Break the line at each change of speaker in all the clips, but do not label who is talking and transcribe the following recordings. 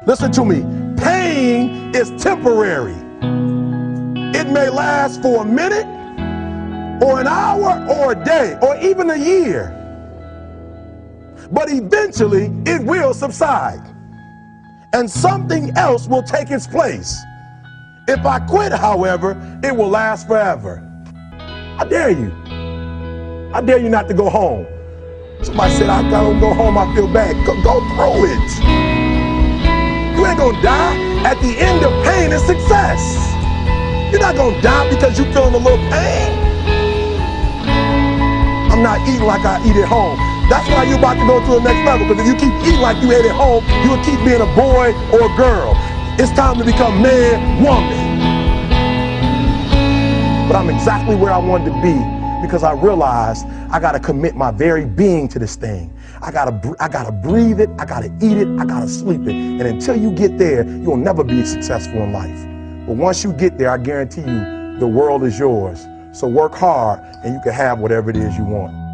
Listen to me. Pain is temporary. It may last for a minute or an hour or a day or even a year. But eventually it will subside and something else will take its place. If I quit, however, it will last forever. I dare you. I dare you not to go home. Somebody said, I gotta go home, I feel bad. Go through it. You ain't gonna die. At the end of pain is success. You're not gonna die because you're feeling a little pain. I'm not eating like I eat at home. That's why you're about to go to the next level, because if you keep eating like you ate at home, you'll keep being a boy or a girl. It's time to become man, woman. But I'm exactly where I wanted to be because I realized I gotta commit my very being to this thing. I gotta breathe it, I gotta eat it, I gotta sleep it. And until you get there, you'll never be successful in life. But once you get there, I guarantee you, the world is yours. So work hard and you can have whatever it is you want.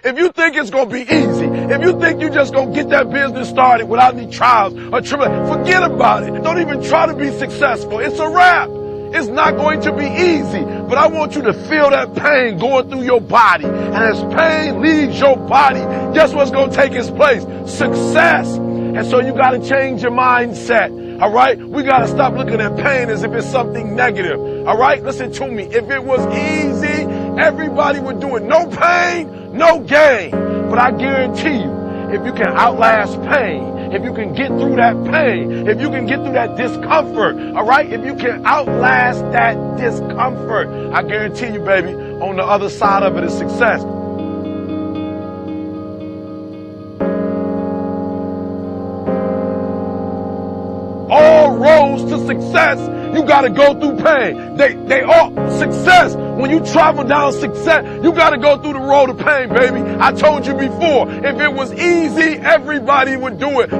If you think it's going to be easy, if you think you're just going to get that business started without any trials or tribulations, forget about it. Don't even try to be successful. It's a wrap. It's not going to be easy, but I want you to feel that pain going through your body. And as pain leaves your body, guess what's going to take its place? Success. And so you got to change your mindset. All right? We got to stop looking at pain as if it's something negative. All right? Listen to me. If it was easy, everybody would do it. No pain, no gain. But I guarantee you, if you can outlast pain, if you can get through that pain, if you can get through that discomfort, all right? If you can outlast that discomfort, I guarantee you, baby, on the other side of it is success. All roads to success, you got to go through pain. They all success. When you travel down success, you got to go through the road of pain, baby. I told you before, if it was easy, everybody would do it.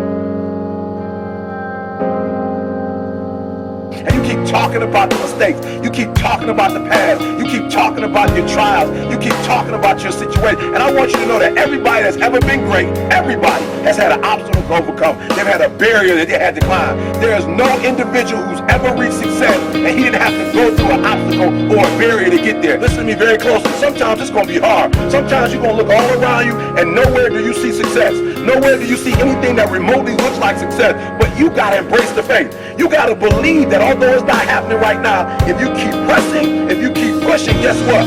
And you keep talking about the mistakes. You keep talking about the past. You keep talking about your trials. You keep talking about your situation. And I want you to know that everybody that's ever been great, everybody has had an obstacle to overcome. They've had a barrier that they had to climb. There is no individual who's ever reached success and he didn't have to go through an obstacle or a barrier to get there. Listen to me very closely. Sometimes it's going to be hard. Sometimes you're going to look all around you and nowhere do you see success. Nowhere do you see anything that remotely looks like success. But you got to embrace the faith. You got to believe that although it's not happening right now, if you keep pressing, if you keep pushing, guess what?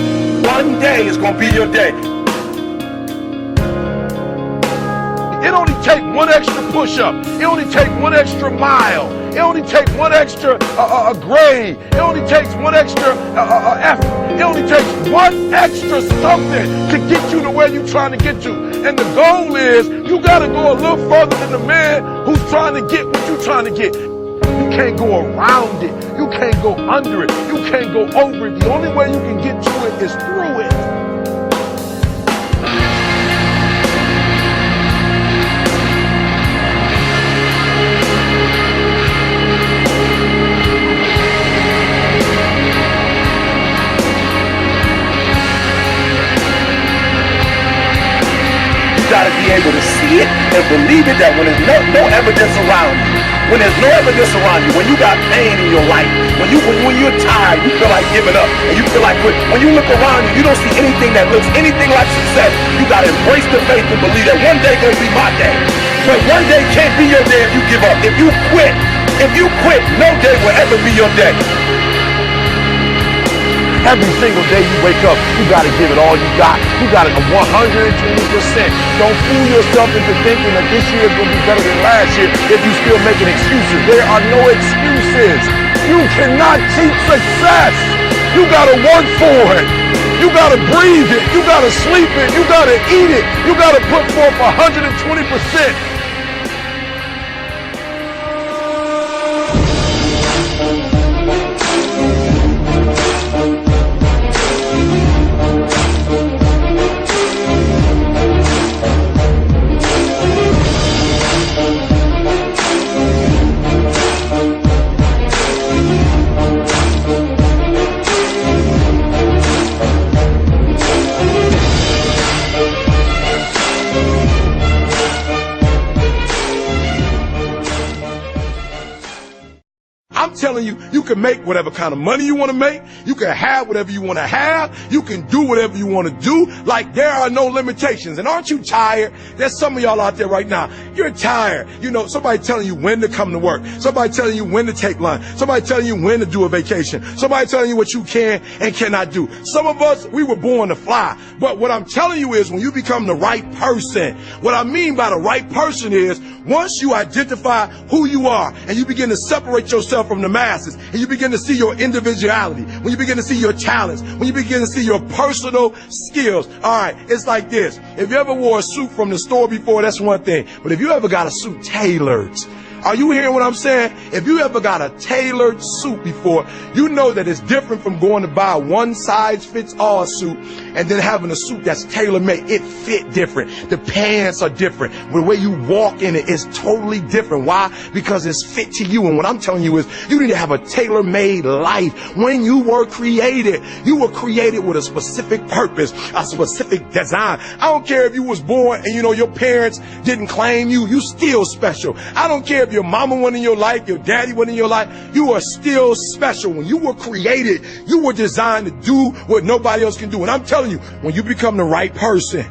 One day is going to be your day.
It only takes one extra push-up. It only takes one extra mile. It only takes one extra grade. It only takes one extra effort. It only takes one extra something to get you to where you're trying to get to. And the goal is you got to go a little further than the man who's trying to get what you're trying to get. You can't go around it. You can't go under it. You can't go over it. The only way you can get to it is through it.
You got to be able to see it and believe it, that when there's no evidence around you, when there's no evidence around you, when you got pain in your life, when you're tired, you feel like giving up, and you feel like quitting. When you look around you, you don't see anything that looks anything like success. You got to embrace the faith and believe that one day gonna be my day. But one day can't be your day if you give up. If you quit, no day will ever be your day.
Every single day you wake up, you got to give it all you got. You got it 120%. Don't fool yourself into thinking that this year is going to be better than last year if you're still making excuses. There are no excuses. You cannot cheat success. You got to work for it. You gotta breathe it. You gotta sleep it. You gotta eat it. You gotta put forth 120%.
I'm telling you, you can make whatever kind of money you want to make. You can have whatever you want to have. You can do whatever you want to do. Like, there are no limitations. And aren't you tired? There's some of y'all out there right now. You're tired. You know, somebody telling you when to come to work. Somebody telling you when to take lunch. Somebody telling you when to do a vacation. Somebody telling you what you can and cannot do. Some of us, we were born to fly. But what I'm telling you is, when you become the right person, what I mean by the right person is, once you identify who you are and you begin to separate yourself from the masses, and you begin to see your individuality, when you begin to see your talents, when you begin to see your personal skills. All right, it's like this. If you ever wore a suit from the store before, that's one thing. But if you ever got a suit tailored, are you hearing what I'm saying? If you ever got a tailored suit before, you know that it's different from going to buy a one-size-fits-all suit and then having a suit that's tailor-made. It fit different. The pants are different. The way you walk in it is totally different. Why? Because it's fit to you. And what I'm telling you is, you need to have a tailor-made life. When you were created with a specific purpose, a specific design. I don't care if you was born and, you know, your parents didn't claim you. You still special. I don't care if your mama wasn't in your life, your daddy wasn't in your life, you are still special. When you were created, you were designed to do what nobody else can do. And I'm telling you, when you become the right person,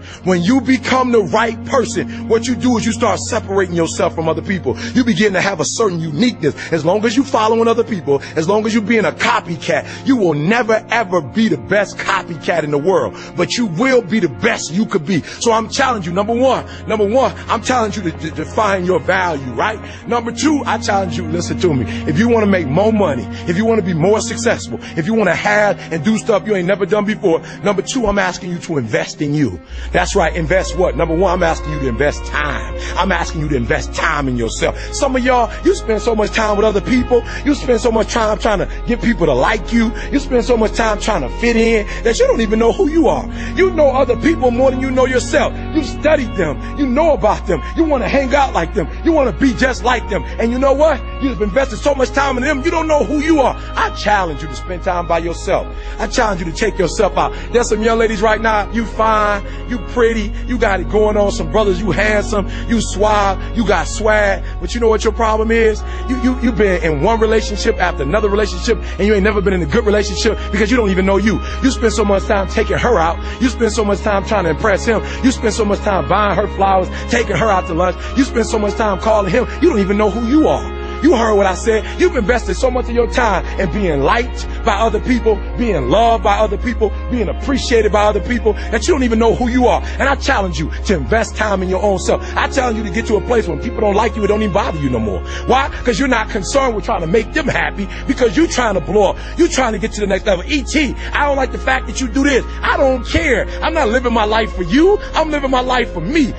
what you do is you start separating yourself from other people. You begin to have a certain uniqueness. As long as you following other people, as long as you being a copycat, you will never ever be the best copycat in the world, but you will be the best you could be. So I'm challenging you, number one, I'm challenging you to define your value, right? Number two, I challenge you, listen to me. If you want to make more money, if you want to be more successful, if you want to have and do stuff you ain't never done before, number two, I'm asking you to invest in you. That's right, invest what? Number one, I'm asking you to invest time. I'm asking you to invest time in yourself. Some of y'all, you spend so much time with other people. You spend so much time trying to get people to like you. You spend so much time trying to fit in that you don't even know who you are. You know other people more than you know yourself. You've studied them. You know about them. You want to hang out like them. You want to be just like them. And you know what? You've invested so much time in them, you don't know who you are. I challenge you to spend time by yourself. I challenge you to take yourself out. There's some young ladies right now, you fine, you pretty, you got it going on. Some brothers, you handsome, you suave, you got swag. But you know what your problem is? You've been in one relationship after another relationship, and you ain't never been in a good relationship because you don't even know you. You spend so much time taking her out. You spend so much time trying to impress him. You spend so much time buying her flowers, taking her out to lunch. You spend so much time calling him. You don't even know who you are. You heard what I said. You've invested so much of your time in being liked by other people, being loved by other people, being appreciated by other people, that you don't even know who you are. And I challenge you to invest time in your own self. I challenge you to get to a place when people don't like you, it don't even bother you no more. Why? Because you're not concerned with trying to make them happy, because you're trying to blow up. You're trying to get to the next level. E.T., I don't like the fact that you do this. I don't care. I'm not living my life for you. I'm living my life for me.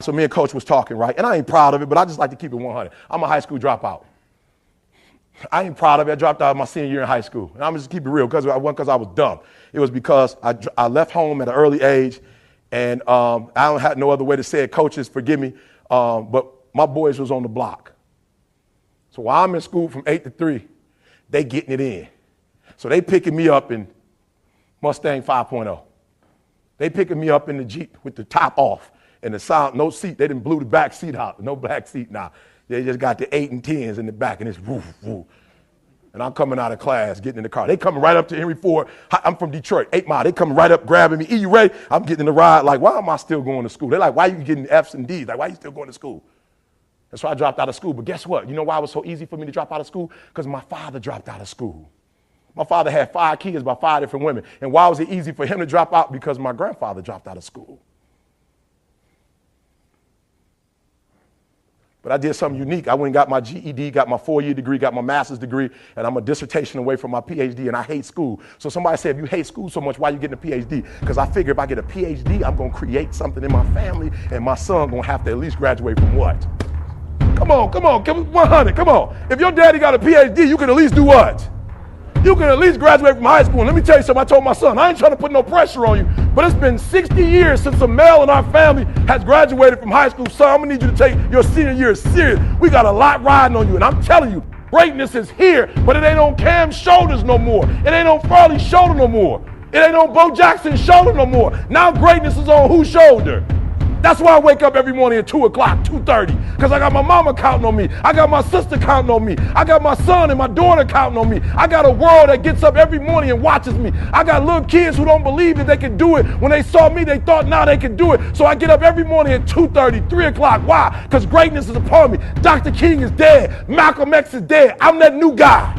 So me and Coach was talking, right? And I ain't proud of it, but I just like to keep it 100. I'm a high school dropout. I ain't proud of it. I dropped out my senior year in high school. And I'm just keep it real, because it wasn't because I was dumb. It was because I left home at an early age, and I don't have no other way to say it. Coaches, forgive me, but my boys was on the block. So while I'm in school from 8 to 3, they getting it in. So they picking me up in Mustang 5.0. They picking me up in the Jeep with the top off. And the sound, no seat. They didn't blew the back seat out. No back seat now. They just got the 8 and 10s in the back, and it's woof, woof. And I'm coming out of class, getting in the car. They coming right up to Henry Ford. I'm from Detroit, 8 Mile. They coming right up, grabbing me. E, you ready? I'm getting in the ride. Like, why am I still going to school? They're like, why are you getting F's and D's? Like, why are you still going to school? That's why I dropped out of school. But guess what? You know why it was so easy for me to drop out of school? Because my father dropped out of school. My father had 5 kids by 5 different women. And why was it easy for him to drop out? Because my grandfather dropped out of school. But I did something unique. I went and got my GED, got my 4-year degree, got my master's degree, and I'm a dissertation away from my PhD, and I hate school. So somebody said, if you hate school so much, why are you getting a PhD? Because I figure if I get a PhD, I'm going to create something in my family, and my son going to have to at least graduate from what? Come on, give me 100, come on. If your daddy got a PhD, you can at least do what? You can at least graduate from high school. And let me tell you something, I told my son, I ain't trying to put no pressure on you, but it's been 60 years since a male in our family has graduated from high school. Son, I'm gonna need you to take your senior year serious. We got a lot riding on you, and I'm telling you, greatness is here, but it ain't on Cam's shoulders no more. It ain't on Farley's shoulder no more. It ain't on Bo Jackson's shoulder no more. Now greatness is on whose shoulder? That's why I wake up every morning at 2 o'clock, 2:30, because I got my mama counting on me. I got my sister counting on me. I got my son and my daughter counting on me. I got a world that gets up every morning and watches me. I got little kids who don't believe that they can do it. When they saw me, they thought now they can do it. So I get up every morning at 2:30, 3 o'clock. Why? Because greatness is upon me. Dr. King is dead. Malcolm X is dead. I'm that new guy.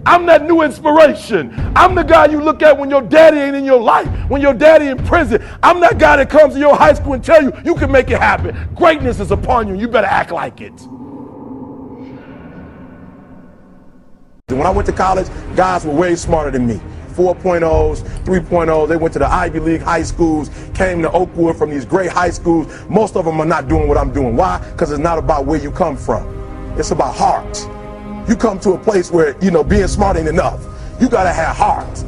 I'm that new inspiration. I'm the guy you look at when your daddy ain't in your life, when your daddy in prison. I'm that guy that comes to your high school and tell you, you can make it happen. Greatness is upon you. You better act like it. When I went to college, guys were way smarter than me. 4.0s, 3.0s, they went to the Ivy League high schools, came to Oakwood from these great high schools. Most of them are not doing what I'm doing. Why? Because it's not about where you come from. It's about heart. You come to a place where, being smart ain't enough. You gotta have heart.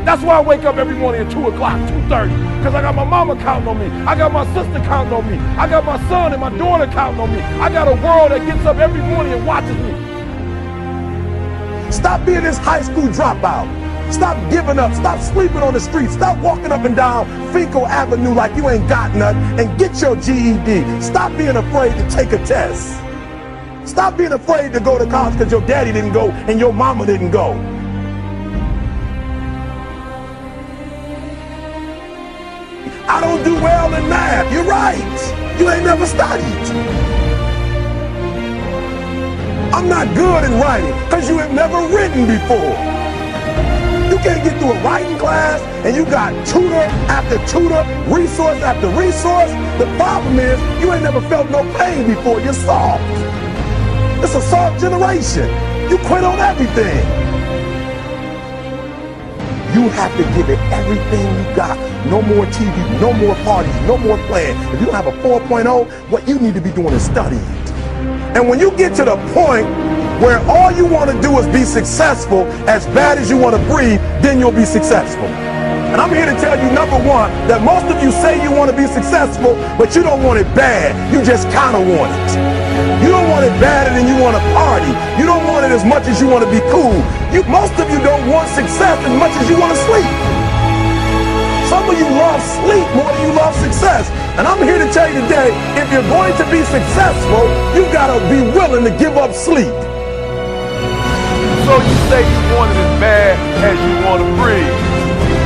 That's why I wake up every morning at 2 o'clock, 2:30, because I got my mama counting on me. I got my sister counting on me. I got my son and my daughter counting on me. I got a world that gets up every morning and watches me. Stop being this high school dropout. Stop giving up. Stop sleeping on the streets. Stop walking up and down Finkel Avenue like you ain't got nothing, and get your GED. Stop being afraid to take a test. Stop being afraid to go to college because your daddy didn't go and your mama didn't go. I don't do well in math. You're right. You ain't never studied. I'm not good in writing because you have never written before. You can't get through a writing class and you got tutor after tutor, resource after resource. The problem is you ain't never felt no pain before. You're soft. It's a soft generation. You quit on everything. You have to give it everything you got. No more TV, no more parties, no more playing. If you don't have a 4.0, what you need to be doing is studying. And when you get to the point where all you want to do is be successful as bad as you want to breathe, then you'll be successful. And I'm here to tell you, number one, that most of you say you want to be successful, but you don't want it bad. You just kind of want it. You don't want it badder than you want to party. You don't want it as much as you want to be cool. Most of you don't want success as much as you want to sleep. Some of you love sleep more than you love success. And I'm here to tell you today, if you're going to be successful, you got to be willing to give up sleep.
So you say you want it as bad as you want to breathe.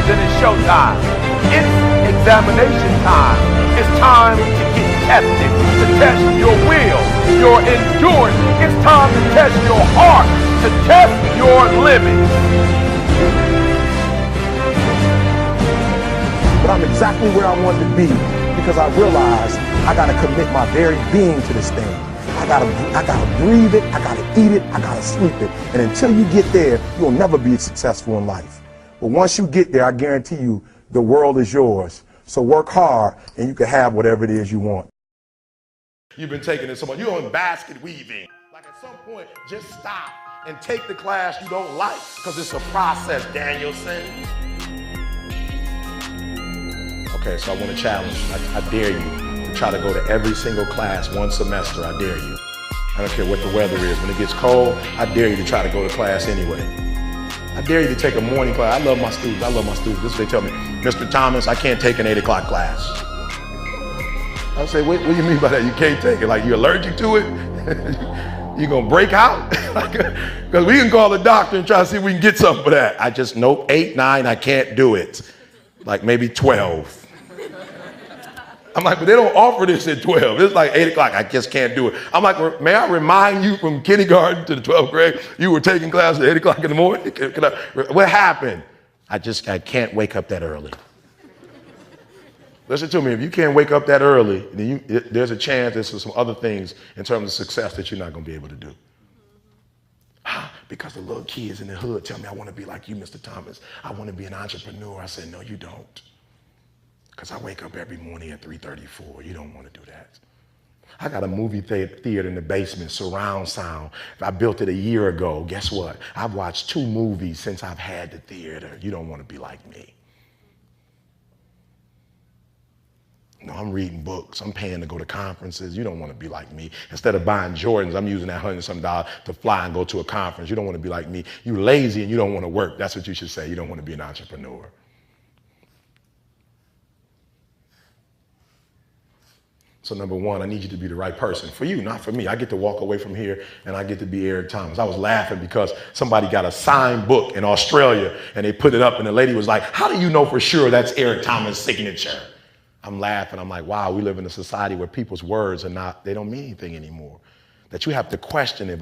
Then it's showtime. It's examination time. It's time to get tested, to test your will, your endurance. It's time to test your heart, to test your limits.
But I'm exactly where I wanted to be because I realized I got to commit my very being to this thing. I gotta breathe it, I gotta eat it, I gotta sleep it. And until you get there, you'll never be successful in life. But once you get there, I guarantee you, the world is yours. So work hard and you can have whatever it is you want. You've been taking it so much. You're on basket weaving. Like at some point, just stop and take the class you don't like because it's a process, Danielson. Okay, so I want to challenge. I dare you. Try to go to every single class one semester. I dare you. I don't care what the weather is. When it gets cold, I dare you to try to go to class anyway. I dare you to take a morning class. I love my students. This is what they tell me. Mr. Thomas, I can't take an 8 o'clock class.
I say, what do you mean by that? You can't take it? Like you're allergic to it? You gonna break out? Because we can call the doctor and try to see if we can get something for that. I just, nope, 8, 9, I can't do it. Like maybe 12. I'm like, but they don't offer this at 12. It's like 8 o'clock. I just can't do it. I'm like, may I remind you from kindergarten to the 12th grade, you were taking class at 8 o'clock in the morning? What happened? I can't wake up that early. Listen to me, if you can't wake up that early, then there's a chance there's some other things in terms of success that you're not going to be able to do. Because the little kids in the hood tell me, I want to be like you, Mr. Thomas. I want to be an entrepreneur. I said, no, you don't. Because I wake up every morning at 3:34. You don't want to do that. I got a movie theater in the basement, surround sound. I built it a year ago. Guess what? I've watched 2 movies since I've had the theater. You don't want to be like me. No, I'm reading books. I'm paying to go to conferences. You don't want to be like me. Instead of buying Jordans, I'm using that $100-something to fly and go to a conference. You don't want to be like me. You lazy and you don't want to work. That's what you should say. You don't want to be an entrepreneur. So number 1, I need you to be the right person. For you, not for me. I get to walk away from here and I get to be Eric Thomas. I was laughing because somebody got a signed book in Australia and they put it up and the lady was like, how do you know for sure that's Eric Thomas' signature? I'm laughing. I'm like, wow, we live in a society where people's words they don't mean anything anymore. That you have to question it.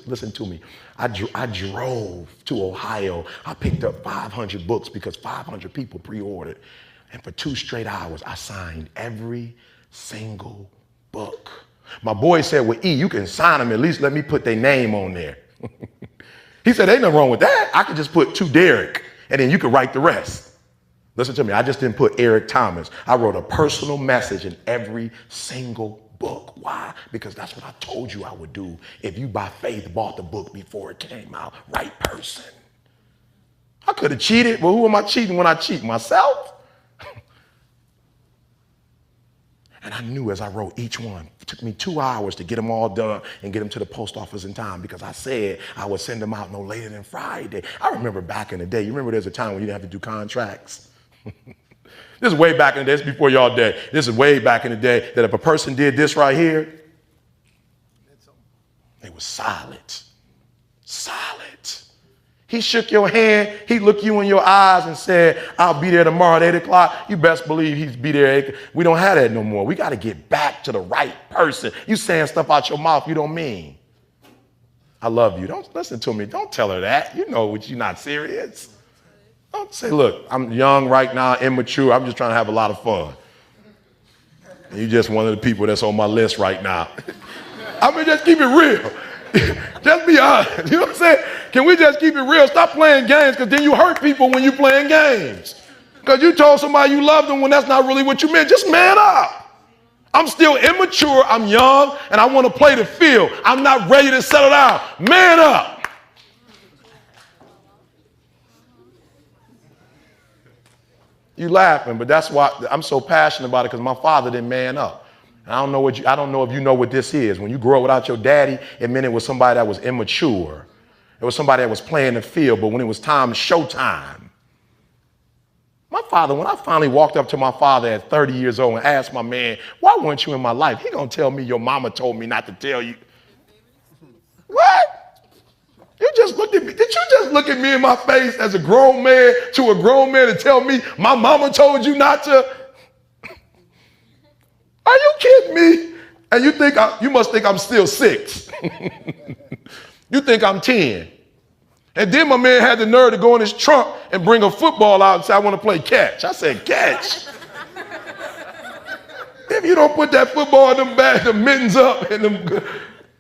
Listen to me. I drove to Ohio. I picked up 500 books because 500 people pre-ordered. And for 2 straight hours, I signed every single book. My boy said, well, E, you can sign them. At least let me put their name on there. He said, ain't nothing wrong with that. I could just put to Derek and then you could write the rest. Listen to me. I just didn't put Eric Thomas. I wrote a personal message in every single book. Why? Because that's what I told you I would do if you by faith bought the book before it came out. Right person. I could have cheated. Well, who am I cheating when I cheat? Myself? And I knew as I wrote each one, it took me 2 hours to get them all done and get them to the post office in time because I said I would send them out no later than Friday. I remember back in the day, you remember there's a time when you didn't have to do contracts? This is way back in the day, this is before y'all day. This is way back in the day that if a person did this right here, they was silent. Silent. He shook your hand, he looked you in your eyes and said, I'll be there tomorrow at 8 o'clock. You best believe he'd be there at 8. We don't have that no more. We got to get back to the right person. You saying stuff out your mouth you don't mean. I love you. Don't listen to me. Don't tell her that. You know you're not serious. Don't say, look, I'm young right now, immature. I'm just trying to have a lot of fun. And you're just one of the people that's on my list right now. I mean, just keep it real. Just be honest. You know what I'm saying? Can we just keep it real? Stop playing games because then you hurt people when you're playing games. Because you told somebody you loved them when that's not really what you meant. Just man up. I'm still immature. I'm young and I want to play the field. I'm not ready to settle down. Man up. You laughing, but that's why I'm so passionate about it because my father didn't man up. And I don't know if you know what this is. When you grow up without your daddy, it meant it was somebody that was immature. It was somebody that was playing the field, but when it was time, showtime. My father, when I finally walked up to my father at 30 years old and asked my man, why weren't you in my life? He gonna tell me your mama told me not to tell you. What? You just looked at me. Did you just look at me in my face as a grown man to a grown man and tell me my mama told you not to? Are you kidding me? And you must think I'm still 6. You think I'm 10. And then my man had the nerve to go in his trunk and bring a football out and say, I want to play catch. I said, catch? If you don't put that football in them bags, them mittens up and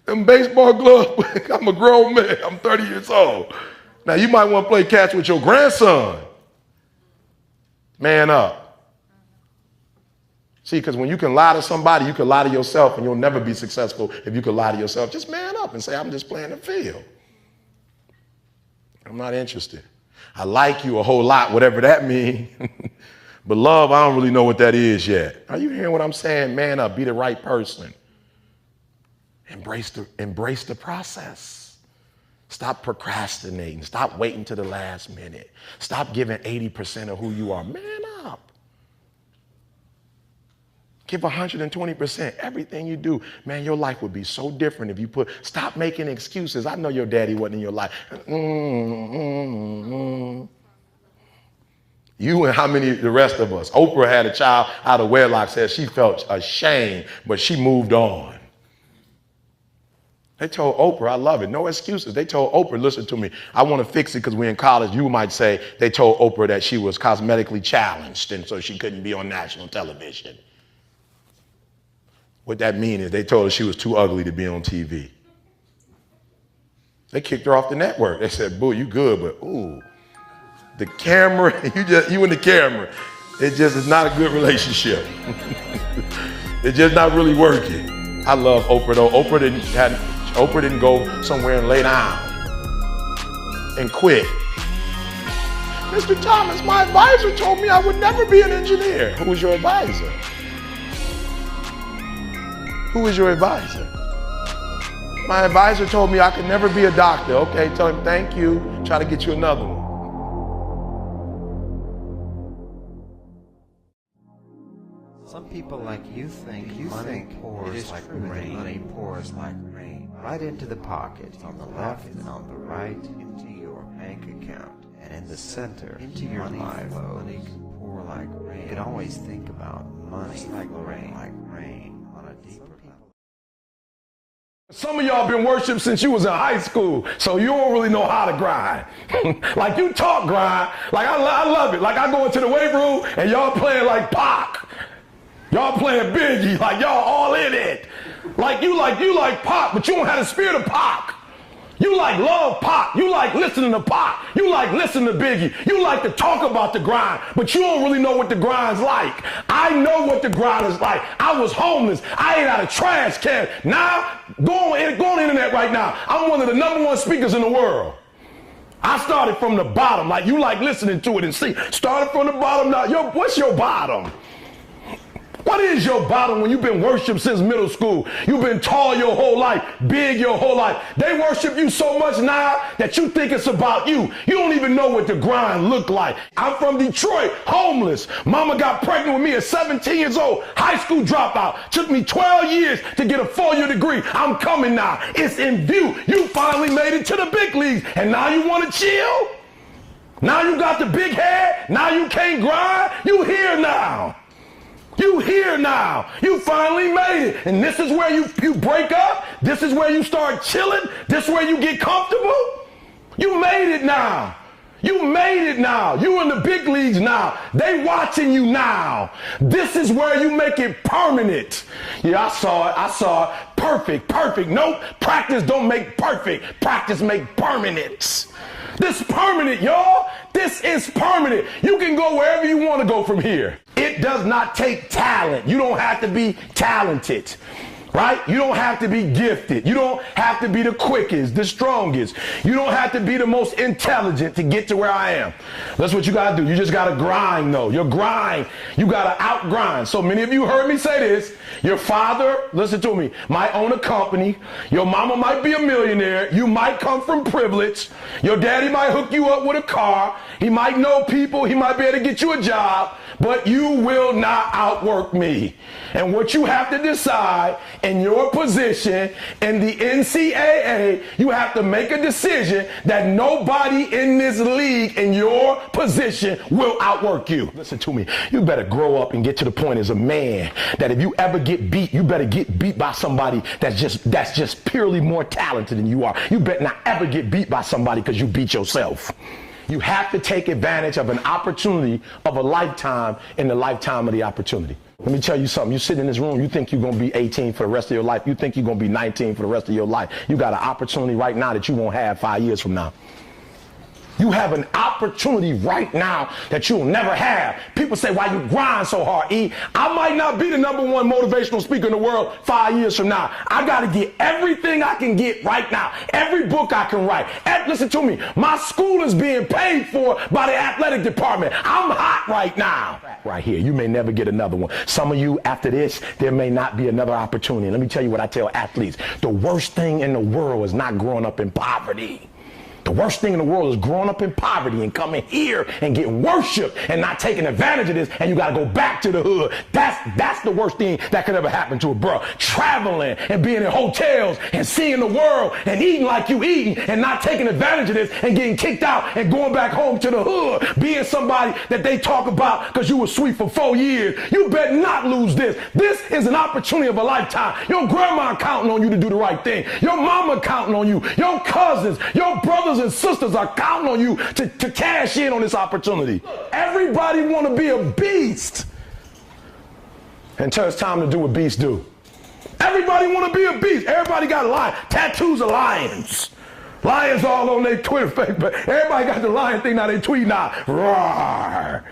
them baseball gloves, I'm a grown man. I'm 30 years old. Now, you might want to play catch with your grandson. Man up. See, because when you can lie to somebody, you can lie to yourself, and you'll never be successful if you can lie to yourself. Just man up and say, I'm just playing the field. I'm not interested. I like you a whole lot, whatever that means. But love, I don't really know what that is yet. Are you hearing what I'm saying? Man up, be the right person. Embrace the process. Stop procrastinating. Stop waiting to the last minute. Stop giving 80% of who you are. Man up.
Give 120%. Everything you do, man, your life would be so different if you stop making excuses. I know your daddy wasn't in your life. You and how many, the rest of us. Oprah had a child out of wedlock, said she felt ashamed, but she moved on. They told Oprah, I love it, no excuses. They told Oprah, listen to me, I want to fix it because we're in college. You might say they told Oprah that she was cosmetically challenged and so she couldn't be on national television. What that means is they told her she was too ugly to be on TV. They kicked her off the network. They said, boo, you good, but ooh, the camera, you and the camera, it just is not a good relationship. It's just not really working. I love Oprah though. Oprah didn't go somewhere and lay down and quit. Mr. Thomas, my advisor told me I would never be an engineer. Who was your advisor? Who is your advisor? My advisor told me I could never be a doctor. Okay, tell him thank you. Try to get you another one.
Some people like you think money pours like rain. Money pours like rain. Right into the pocket, on the left and on the right, into your bank account, and in the center, into your life. Money can pour like rain. You can always think about money like rain on a deeper level.
Some of y'all been worshiping since you was in high school, so you don't really know how to grind. Like you talk grind, like I love it. Like I go into the weight room and y'all playing like Pac. Y'all playing Biggie, like y'all all in it. Like you like Pac, but you don't have the spirit of Pac. You like love Pac. You like listening to Pac. You like listening to Biggie. You like to talk about the grind, but you don't really know what the grind's like. I know what the grind is like. I was homeless. I ate out of trash can. Now, go on the internet right now. I'm one of the #1 speakers in the world. I started from the bottom, like you like listening to it and see. Started from the bottom now. What's your bottom? What is your bottom when you've been worshiped since middle school? You've been tall your whole life, big your whole life. They worship you so much now that you think it's about you. You don't even know what the grind look like. I'm from Detroit, homeless. Mama got pregnant with me at 17 years old, high school dropout. Took me 12 years to get a 4-year degree. I'm coming now. It's in view. You finally made it to the big leagues, and now you want to chill? Now you got the big head? Now you can't grind? You here now. You here now. You finally made it. And this is where you break up. This is where you start chilling. This is where you get comfortable. You made it now. You made it now. You in the big leagues now. They watching you now. This is where you make it permanent. Yeah, I saw it. Perfect. Nope. Practice don't make perfect. Practice make permanent. This permanent, y'all. This is permanent. You can go wherever you want to go from here. It does not take talent. You don't have to be talented, right? You don't have to be gifted. You don't have to be the quickest, the strongest. You don't have to be the most intelligent to get to where I am. That's what you got to do. You just got to grind, though. Your grind, you got to out-grind. So many of you heard me say this. Your father, listen to me, might own a company. Your mama might be a millionaire. You might come from privilege. Your daddy might hook you up with a car. He might know people. He might be able to get you a job. But you will not outwork me. And what you have to decide in your position in the NCAA, you have to make a decision that nobody in this league in your position will outwork you. Listen to me. You better grow up and get to the point as a man that if you ever get beat, you better get beat by somebody that's just purely more talented than you are. You better not ever get beat by somebody because you beat yourself. You have to take advantage of an opportunity of a lifetime in the lifetime of the opportunity. Let me tell you something. You sit in this room, you think you're going to be 18 for the rest of your life. You think you're going to be 19 for the rest of your life. You got an opportunity right now that you won't have 5 years from now. You have an opportunity right now that you'll never have. People say, why you grind so hard, E? I might not be the #1 motivational speaker in the world 5 years from now. I got to get everything I can get right now. Every book I can write. Listen to me. My school is being paid for by the athletic department. I'm hot right now. Right here. You may never get another one. Some of you, after this, there may not be another opportunity. Let me tell you what I tell athletes. The worst thing in the world is not growing up in poverty.
The worst thing in the world is growing up in poverty and coming here and getting worshiped and not taking advantage of this, and you got to go back to the hood. That's the worst thing that could ever happen to a bro. Traveling and being in hotels and seeing the world and eating like you eating and not taking advantage of this and getting kicked out and going back home to the hood, being somebody that they talk about because you were sweet for 4 years. You better not lose this. This is an opportunity of a lifetime. Your grandma counting on you to do the right thing. Your mama counting on you. Your cousins, your brothers and sisters are counting on you to cash in on this opportunity. Everybody want to be a beast until it's time to do what beasts do. Everybody want to be a beast. Everybody got a lion. Tattoos of lions. Lions all on their Twitter face, but everybody got the lion thing now. They tweet now. Roar.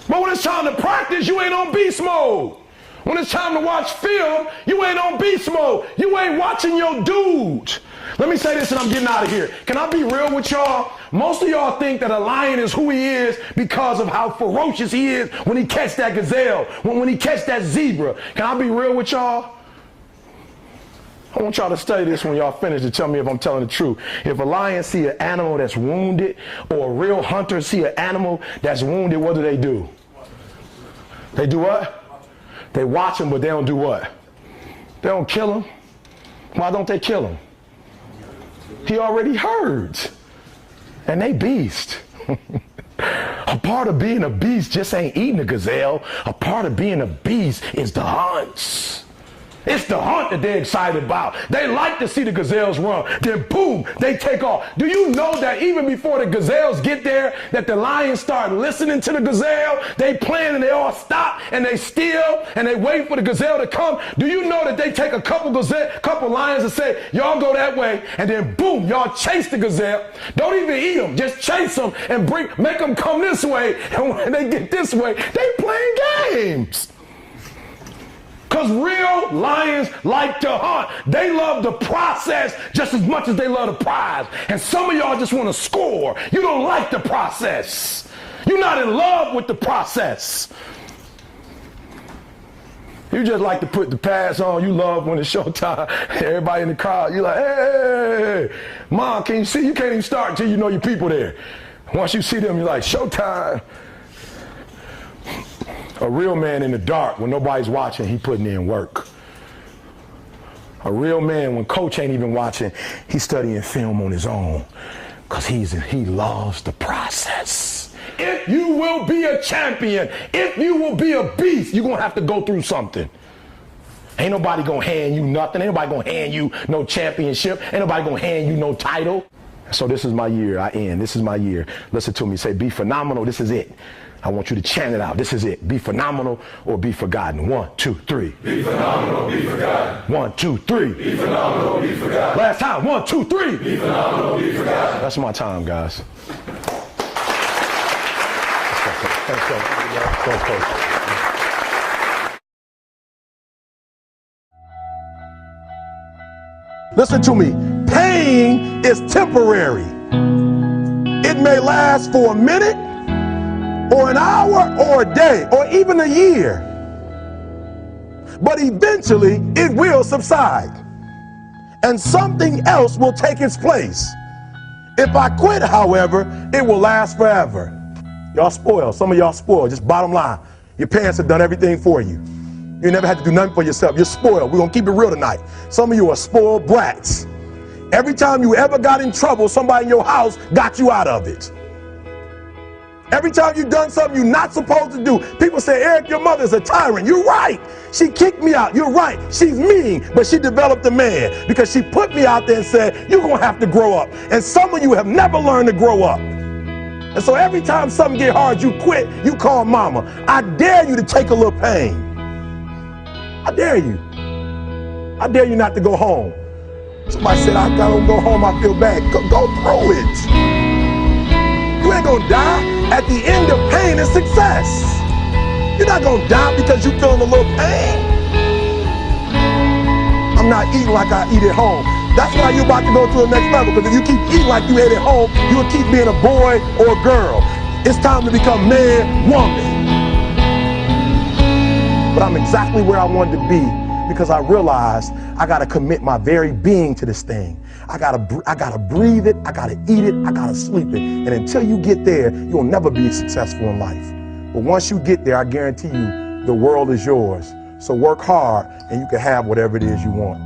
But when it's time to practice, you ain't on beast mode. When it's time to watch film, you ain't on beast mode. You ain't watching your dude. Let me say this and I'm getting out of here. Can I be real with y'all? Most of y'all think that a lion is who he is because of how ferocious he is when he catch that gazelle, when he catch that zebra. Can I be real with y'all? I want y'all to study this when y'all finish to tell me if I'm telling the truth. If a lion see an animal that's wounded, or a real hunter see an animal that's wounded, what do? They do what? They watch him, but they don't do what? They don't kill him. Why don't they kill him? He already heard. And they beast. A part of being a beast just ain't eating a gazelle. A part of being a beast is the hunts. It's the hunt that they're excited about. They like to see the gazelles run. Then boom, they take off. Do you know that even before the gazelles get there, that the lions start listening to the gazelle? They plan and they all stop and they still and they wait for the gazelle to come. Do you know that they take a couple lions and say, y'all go that way, and then boom, y'all chase the gazelle. Don't even eat them, just chase them and make them come this way. And when they get this way, they playing games. Because real lions like to hunt. They love the process just as much as they love the prize. And some of y'all just want to score. You don't like the process. You're not in love with the process. You just like to put the pads on. You love when it's showtime. Everybody in the crowd, you're like, hey, Mom, can you see? You can't even start until you know your people there. Once you see them, you're like, showtime. A real man in the dark, when nobody's watching, he putting in work. A real man, when coach ain't even watching, he's studying film on his own because he loves the process. If you will be a champion, if you will be a beast, you're going to have to go through something. Ain't nobody going to hand you nothing. Ain't nobody going to hand you no championship. Ain't nobody going to hand you no title. So this is my year. I end. This is my year. Listen to me. Say, be phenomenal. This is it. I want you to chant it out. This is it. Be phenomenal or be forgotten. 1, 2, 3.
Be phenomenal, be forgotten.
1, 2, 3.
Be phenomenal, be forgotten.
Last time. 1, 2, 3.
Be phenomenal, be forgotten.
That's my time, guys. Listen to me. Pain is temporary. It may last for a minute, or an hour, or a day, or even a year. But eventually, it will subside. And something else will take its place. If I quit, however, it will last forever. Y'all spoiled. Some of y'all spoiled. Just bottom line. Your parents have done everything for you. You never had to do nothing for yourself. You're spoiled. We're going to keep it real tonight. Some of you are spoiled brats. Every time you ever got in trouble, somebody in your house got you out of it. Every time you've done something you're not supposed to do, people say, Eric, your mother's a tyrant. You're right. She kicked me out. You're right. She's mean, but she developed a man because she put me out there and said, you're going to have to grow up. And some of you have never learned to grow up. And so every time something get hard, you quit, you call mama. I dare you to take a little pain. I dare you. I dare you not to go home. Somebody said, I gotta go home, I feel bad. Go through it. You ain't gonna die. At the end of pain is success. You're not gonna die because you feeling a little pain. I'm not eating like I eat at home. That's why you're about to go to the next level, because if you keep eating like you ate at home, you'll keep being a boy or a girl. It's time to become man, woman. But I'm exactly where I wanted to be because I realized I got to commit my very being to this thing. I gotta breathe it, I gotta eat it, I gotta sleep it. And until you get there, you'll never be successful in life. But once you get there, I guarantee you, the world is yours. So work hard and you can have whatever it is you want.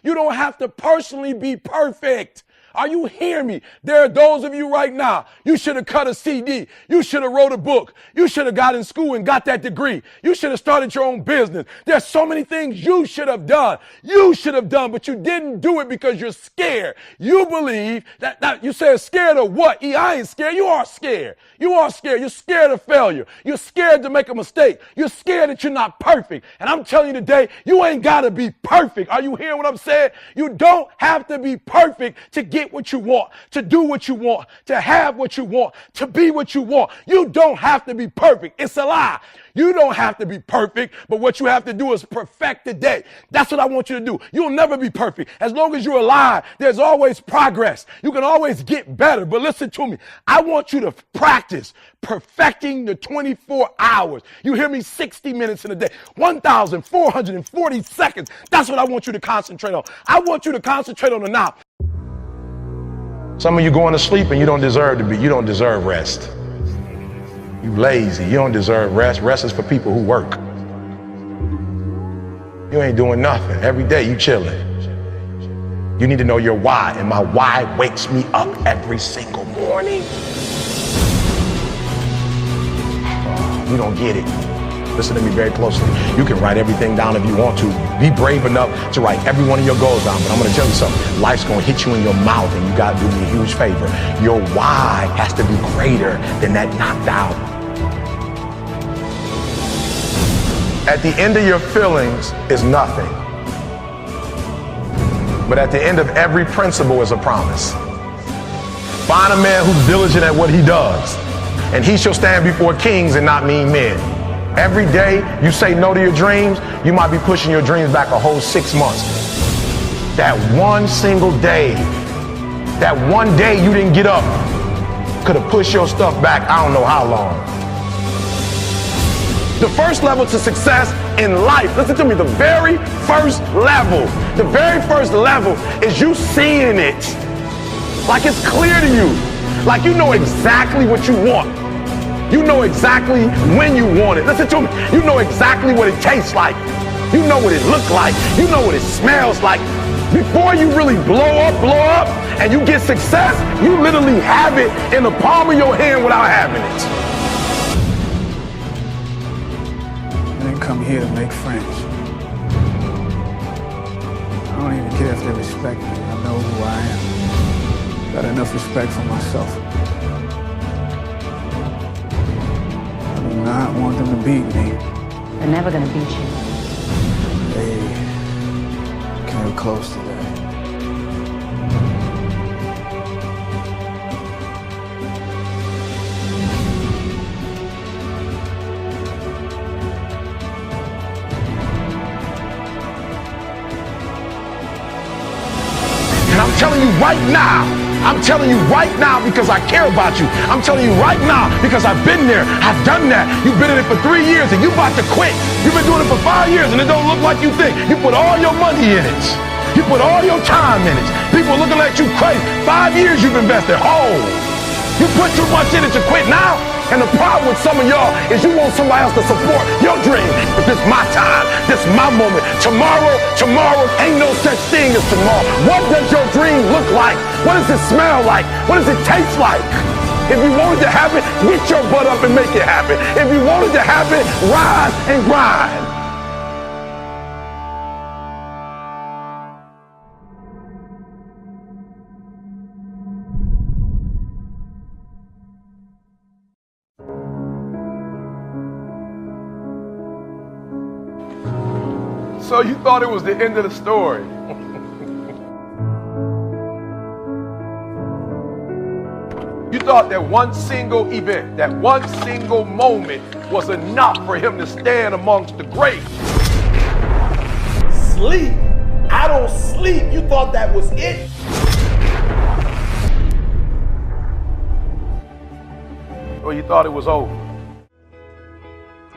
You don't have to personally be perfect. Are you hearing me? There are those of you right now, you should have cut a CD. You should have wrote a book. You should have got in school and got that degree. You should have started your own business. There's so many things you should have done. You should have done, but you didn't do it because you're scared. You believe that you said scared of what? I ain't scared. You are scared. You are scared. You're scared of failure. You're scared to make a mistake. You're scared that you're not perfect. And I'm telling you today, you ain't got to be perfect. Are you hearing what I'm saying? You don't have to be perfect to get what you want, to do what you want, to have what you want, to be what you want. You don't have to be perfect. It's a lie. You don't have to be perfect, but what you have to do is perfect the day. That's what I want you to do. You'll never be perfect. As long as you're alive, there's always progress. You can always get better. But listen to me. I want you to practice perfecting the 24 hours. You hear me? 60 minutes in a day, 1,440 seconds. That's what I want you to concentrate on. I want you to concentrate on the now.
Some of you going to sleep and you don't deserve rest. You lazy, you don't deserve rest. Rest is for people who work. You ain't doing nothing. Every day you chilling. You need to know your why, and my why wakes me up every single morning. You don't get it. Listen to me very closely. You can write everything down if you want to. Be brave enough to write every one of your goals down. But I'm going to tell you something. Life's going to hit you in your mouth, and you got to do me a huge favor. Your why has to be greater than that knocked out. At the end of your feelings is nothing. But at the end of every principle is a promise. Find a man who's diligent at what he does, and he shall stand before kings and not mean men. Every day you say no to your dreams, you might be pushing your dreams back a whole 6 months. That one single day, that one day you didn't get up, could have pushed your stuff back I don't know how long.
The first level to success in life, listen to me, the very first level is you seeing it. Like it's clear to you. Like you know exactly what you want. You know exactly when you want it. Listen to me. You know exactly what it tastes like. You know what it looks like. You know what it smells like. Before you really blow up, and you get success, you literally have it in the palm of your hand without having it.
I didn't come here to make friends. I don't even care if they respect me. I know who I am. Got enough respect for myself. I do not want them to beat me.
They're never gonna beat you.
They came close to that.
I'm telling you right now. I'm telling you right now because I care about you. I'm telling you right now because I've been there. I've done that. You've been in it for 3 years and you about to quit. You've been doing it for 5 years and it don't look like you think. You put all your money in it. You put all your time in it. People looking at you crazy. 5 years you've invested whole. You put too much in it to quit now. And the problem with some of y'all is you want somebody else to support your dream. But this is my time. This is my moment. Tomorrow ain't no such thing as tomorrow. What does your dream look like? What does it smell like? What does it taste like? If you want it to happen, get your butt up and make it happen. If you want it to happen, rise and grind.
So you thought it was the end of the story. You thought that one single event, that one single moment was enough for him to stand amongst the greats.
Sleep? I don't sleep. You thought that was it?
Or you thought it was over.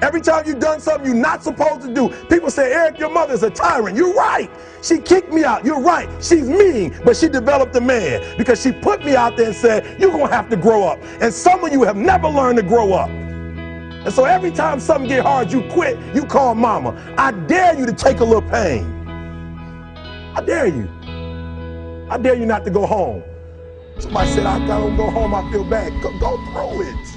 Every time you've done something you're not supposed to do, people say, Eric, your mother's a tyrant. You're right. She kicked me out. You're right. She's mean, but she developed a man because she put me out there and said, you're going to have to grow up. And some of you have never learned to grow up. And so every time something get hard, you quit, you call mama. I dare you to take a little pain. I dare you. I dare you not to go home. Somebody said, I gotta go home, I feel bad. Go through it.